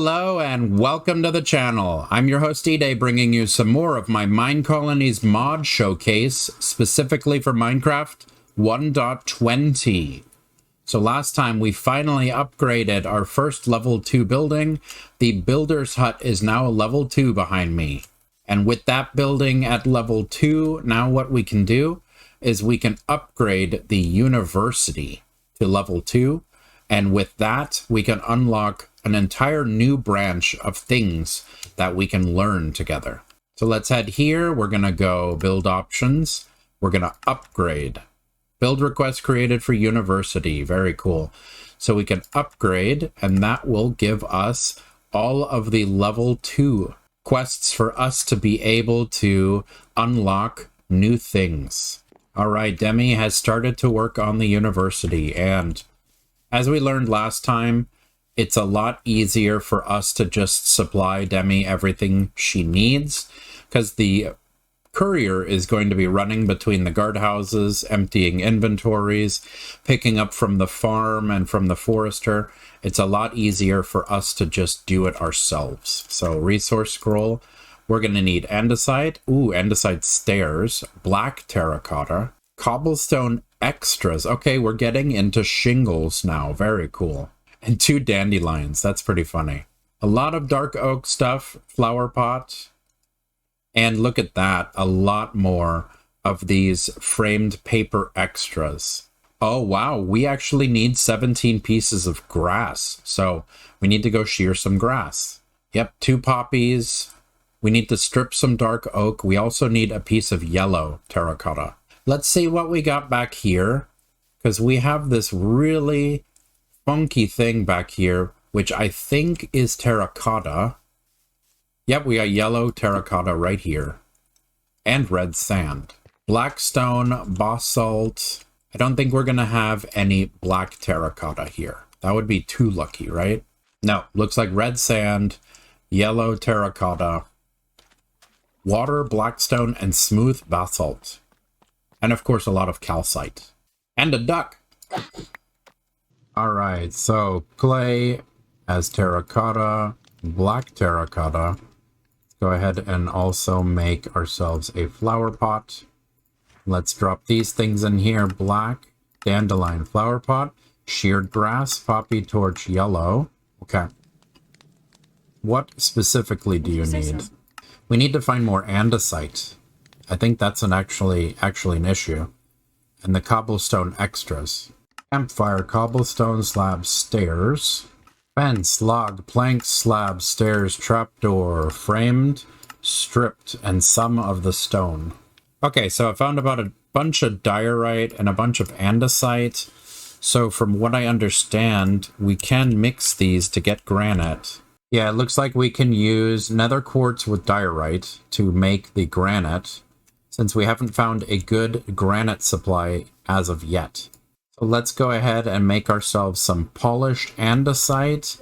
Hello and welcome to the channel. I'm your host E-Day, bringing you some more of my Minecolonies mod showcase, specifically for Minecraft 1.20. So last time we finally upgraded our first level 2 building. The builder's hut is now a level 2 behind me. And with that building at level 2, now what we can do is we can upgrade the university to level 2. And with that, we can unlock an entire new branch of things that we can learn together. So let's head here. We're going to go build options. We're going to upgrade. Build request created for university. Very cool. So we can upgrade, and that will give us all of the level 2 quests for us to be able to unlock new things. All right, Demi has started to work on the university, and as we learned last time, it's a lot easier for us to just supply Demi everything she needs, because the courier is going to be running between the guardhouses, emptying inventories, picking up from the farm and from the forester. It's a lot easier for us to just do it ourselves. So resource scroll, we're going to need andesite. Ooh, andesite stairs, black terracotta, cobblestone extras. Okay, we're getting into shingles now. Very cool. And 2 dandelions. That's pretty funny. A lot of dark oak stuff, flower pot. And look at that, a lot more of these framed paper extras. Oh, wow, we actually need 17 pieces of grass. So we need to go shear some grass. Yep, 2 poppies. We need to strip some dark oak. We also need a piece of yellow terracotta. Let's see what we got back here, because we have this really funky thing back here, which I think is terracotta. Yep, we got yellow terracotta right here. And red sand. Black stone, basalt. I don't think we're going to have any black terracotta here. That would be too lucky, right? No, looks like red sand, yellow terracotta, water, blackstone, and smooth basalt. And of course, a lot of calcite. And a duck. All right, so clay as terracotta, black terracotta. Let's go ahead and also make ourselves a flower pot. Let's drop these things in here. Black, dandelion flower pot, sheared grass, poppy torch yellow. Okay. What specifically do you need? So? We need to find more andesite. I think that's actually an issue. And the cobblestone extras. Campfire, cobblestone, slab, stairs. Fence, log, plank, slab, stairs, trapdoor, framed, stripped, and some of the stone. Okay, so I found about a bunch of diorite and a bunch of andesite. So from what I understand, we can mix these to get granite. Yeah, it looks like we can use nether quartz with diorite to make the granite, since we haven't found a good granite supply as of yet. So let's go ahead and make ourselves some polished andesite,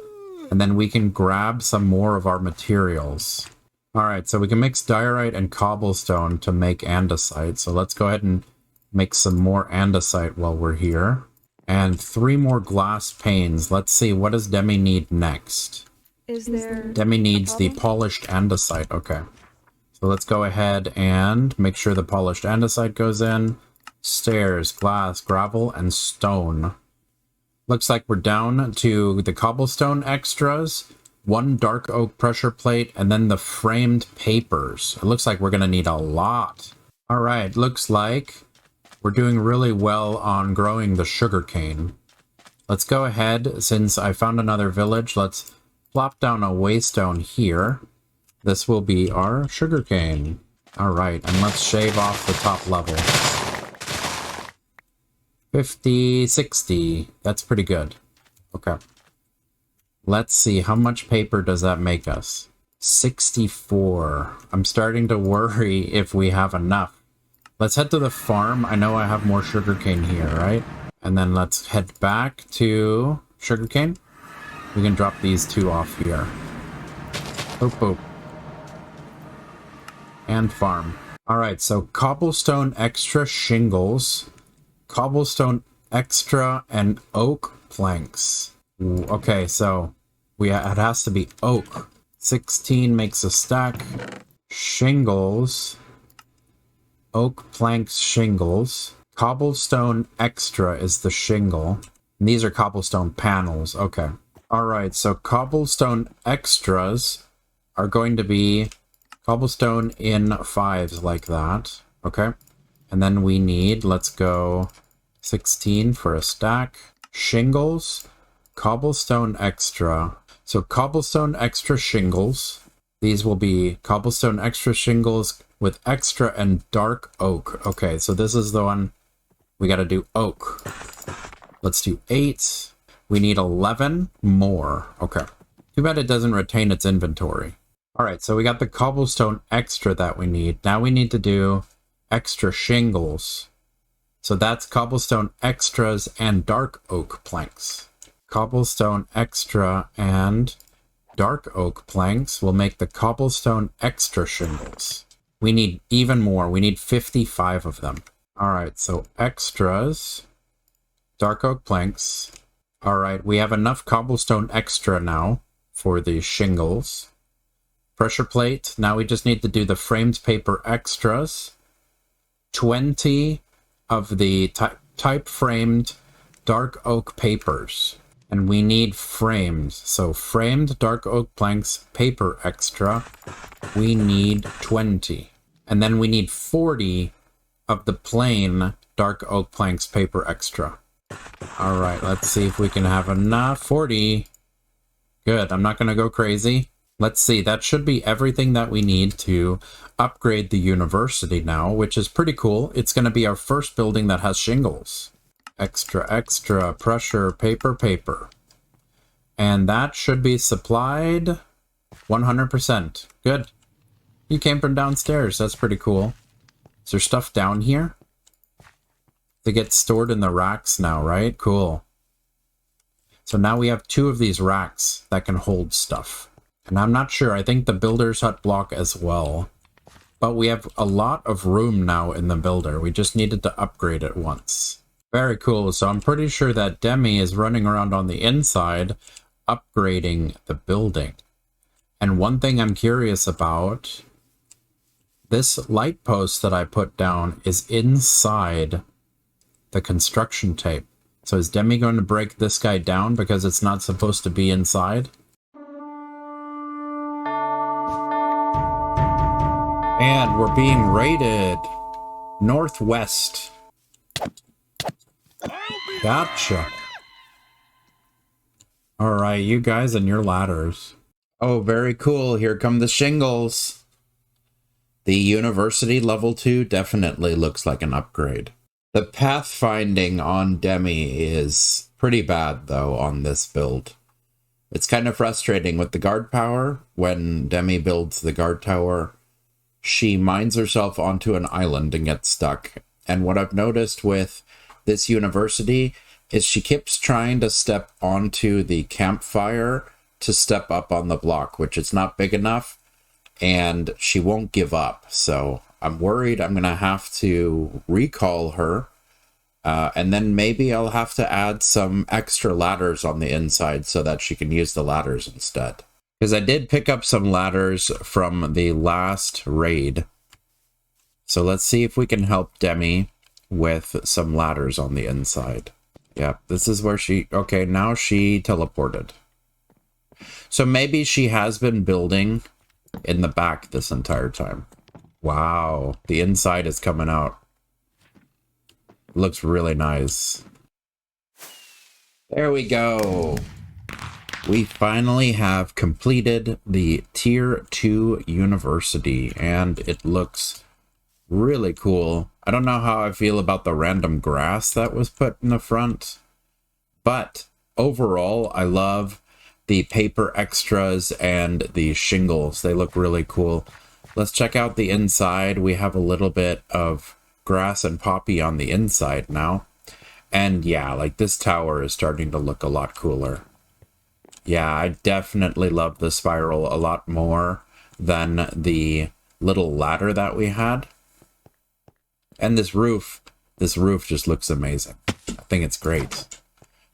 and then we can grab some more of our materials. All right, so we can mix diorite and cobblestone to make andesite. So let's go ahead and make some more andesite while we're here. And 3 more glass panes. Let's see, what does Demi need next? Demi needs the polished andesite. Okay. So let's go ahead and make sure the polished andesite goes in. Stairs, glass, gravel, and stone. Looks like we're down to the cobblestone extras, 1 dark oak pressure plate, and then the framed papers. It looks like we're going to need a lot. All right, looks like we're doing really well on growing the sugarcane. Let's go ahead, since I found another village, let's plop down a waystone here. This will be our sugarcane. All right, and let's shave off the top level. 50, 60. That's pretty good. Okay. Let's see, how much paper does that make us? 64. I'm starting to worry if we have enough. Let's head to the farm. I know I have more sugarcane here, right? And then let's head back to sugarcane. We can drop these 2 off here. Boop, boop. And farm. All right, so cobblestone extra shingles, cobblestone extra, and oak planks. Ooh, okay, so It has to be oak. 16 makes a stack. Shingles. Oak planks shingles. Cobblestone extra is the shingle. And these are cobblestone panels. Okay. Alright, so cobblestone extras are going to be cobblestone in 5s like that. Okay. And then we need, let's go 16 for a stack. Shingles. Cobblestone extra. So cobblestone extra shingles. These will be cobblestone extra shingles with extra and dark oak. Okay, so this is the one we got to do oak. Let's do 8. We need 11 more. Okay. Too bad it doesn't retain its inventory. All right, so we got the cobblestone extra that we need. Now we need to do extra shingles. So that's cobblestone extras and dark oak planks. Cobblestone extra and dark oak planks will make the cobblestone extra shingles. We need even more. We need 55 of them. All right, so extras, dark oak planks. All right, we have enough cobblestone extra now for the shingles. Pressure plate. Now we just need to do the framed paper extras. 20 of the type framed dark oak papers. And we need frames. So framed dark oak planks, paper extra. We need 20. And then we need 40 of the plain dark oak planks, paper extra. All right, let's see if we can have enough. 40. Good, I'm not going to go crazy. Let's see, that should be everything that we need to upgrade the university now, which is pretty cool. It's going to be our first building that has shingles. Extra, extra, pressure, paper, paper. And that should be supplied 100%. Good. You came from downstairs. That's pretty cool. Is there stuff down here? They get stored in the racks now, right? Cool. So now we have 2 of these racks that can hold stuff. And I'm not sure. I think the builder's hut block as well. But we have a lot of room now in the builder. We just needed to upgrade it once. Very cool. So I'm pretty sure that Demi is running around on the inside upgrading the building. And one thing I'm curious about, this light post that I put down is inside the construction tape. So is Demi going to break this guy down because it's not supposed to be inside? And we're being raided. Northwest. Gotcha. Alright, you guys and your ladders. Oh, very cool. Here come the shingles. The University Level 2 definitely looks like an upgrade. The pathfinding on Demi is pretty bad, though, on this build. It's kind of frustrating with the guard power. When Demi builds the guard tower, she mines herself onto an island and gets stuck. And what I've noticed with this university is she keeps trying to step onto the campfire to step up on the block, which is not big enough, and she won't give up. So I'm worried I'm going to have to recall her, and then maybe I'll have to add some extra ladders on the inside so that she can use the ladders instead. Because I did pick up some ladders from the last raid. So let's see if we can help Demi with some ladders on the inside. Yeah, this is where she... Okay, now she teleported. So maybe she has been building in the back this entire time. Wow, the inside is coming out. Looks really nice. There we go. We finally have completed the Tier 2 University, and it looks really cool. I don't know how I feel about the random grass that was put in the front, but overall, I love the paper extras and the shingles. They look really cool. Let's check out the inside. We have a little bit of grass and poppy on the inside now. And yeah, like this tower is starting to look a lot cooler. Yeah, I definitely love the spiral a lot more than the little ladder that we had. And this roof just looks amazing. I think it's great.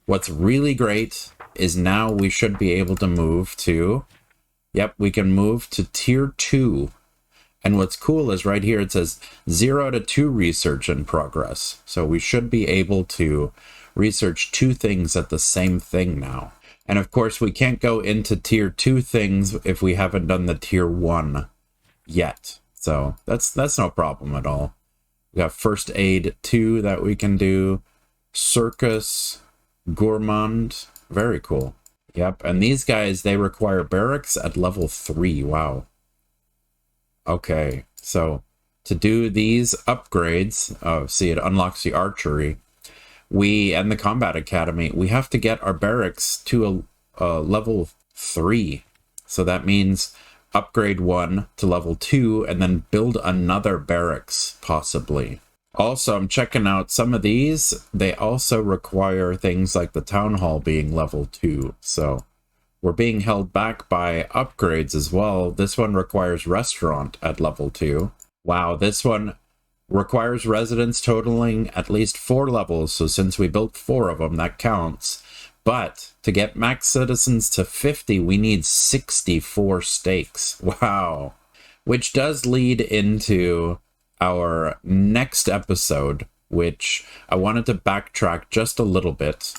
What's really great is now we should be able to move to, yep, we can move to tier 2. And what's cool is right here it says 0 to 2 research in progress. So we should be able to research 2 things at the same thing now. And of course we can't go into tier 2 things if we haven't done the tier 1 yet. So that's no problem at all. We got first aid 2 that we can do. Circus, gourmand, very cool. Yep, and these guys, they require barracks at level 3. Wow. Okay, so to do these upgrades, see, it unlocks the archery. We, and the combat academy, we have to get our barracks to a level 3. So that means upgrade 1 to level 2 and then build another barracks, possibly. Also, I'm checking out some of these. They also require things like the town hall being level 2. So we're being held back by upgrades as well. This one requires restaurant at level 2. Wow, this one requires residents totaling at least 4 levels. So since we built 4 of them, that counts. But to get max citizens to 50, we need 64 stakes. Wow. Which does lead into our next episode, which I wanted to backtrack just a little bit.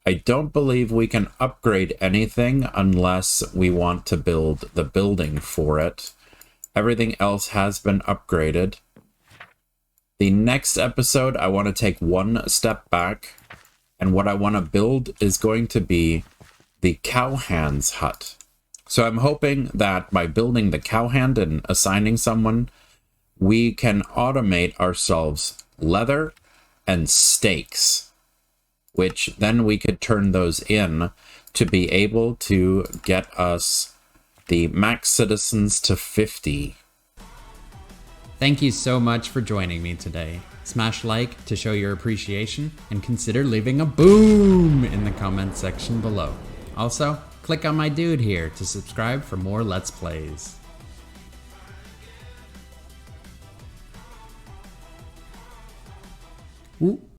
I don't believe we can upgrade anything unless we want to build the building for it. Everything else has been upgraded. The next episode, I want to take one step back, and what I want to build is going to be the cowhand's hut. So I'm hoping that by building the cowhand and assigning someone, we can automate ourselves leather and steaks, which then we could turn those in to be able to get us the max citizens to 50. Thank you so much for joining me today. Smash like to show your appreciation and consider leaving a boom in the comment section below. Also, click on my dude here to subscribe for more Let's Plays. Ooh.